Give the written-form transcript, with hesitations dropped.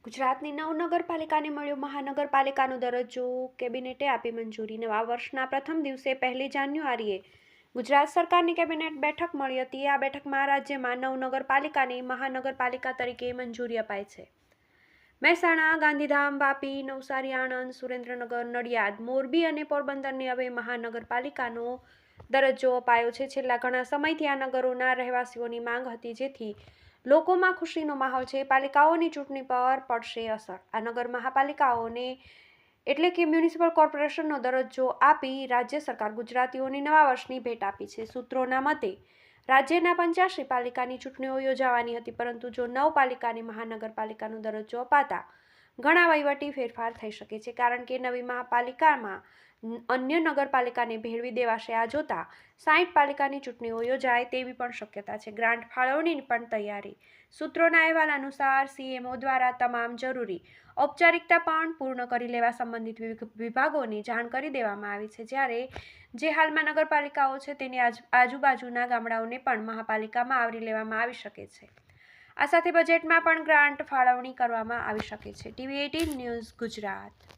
ગુજરાતની 9 નગરપાલિકાને મળ્યો મહાનગરપાલિકાનો દરજ્જો, કેબિનેટે આપી મંજૂરી. નવા વર્ષના પ્રથમ દિવસે 1 જાન્યુઆરીએ ગુજરાત સરકારની કેબિનેટ બેઠક મળી હતી. આ બેઠકમાં રાજ્યમાં 9 નગરપાલિકાને મહાનગરપાલિકા તરીકે મંજૂરી અપાઈ છે. મહેસાણા, ગાંધીધામ, વાપી, નવસારી, આણંદ, સુરેન્દ્રનગર, નડિયાદ, મોરબી અને પોરબંદરને હવે મહાનગરપાલિકાનો દરજ્જો અપાયો છે. છેલ્લા ઘણા સમયથી આ નગરોના રહેવાસીઓની માંગ હતી, જેથી લોકોમાં ખુશીનો માહોલ છે. પાલિકાઓની ચૂંટણી પર પડશે અસર. આ નગર મહાપાલિકાઓને એટલે કે મ્યુનિસિપલ કોર્પોરેશનનો દરજ્જો આપી રાજ્ય સરકાર ગુજરાતીઓને નવા વર્ષની ભેટ આપી છે. સૂત્રોના મતે રાજ્યના 85 પાલિકાની ચૂંટણીઓ યોજાવાની હતી, પરંતુ જો 9 પાલિકાને મહાનગરપાલિકાનો દરજ્જો અપાતા ઘણા વહીવટી ફેરફાર થઈ શકે છે, કારણ કે નવી મહાપાલિકામાં અન્ય નગરપાલિકાને ભેળવી દેવાશે. આ જોતા 60 પાલિકાની ચૂંટણીઓ યોજાય તેવી પણ શક્યતા છે. ગ્રાન્ટ ફાળવણીની પણ તૈયારી. સૂત્રોના અહેવાલ અનુસાર સીએમઓ દ્વારા તમામ જરૂરી ઔપચારિકતા પણ પૂર્ણ કરી લેવા સંબંધિત વિભાગોને જાણ કરી દેવામાં આવી છે. જ્યારે જે હાલમાં નગરપાલિકાઓ છે તેની આજુબાજુના ગામડાઓને પણ મહાપાલિકામાં આવરી લેવામાં આવી શકે છે. આ સાથે બજેટમાં પણ ગ્રાન્ટ ફાળવણી કરવામાં આવી શકે છે. TV18 news, Gujarat.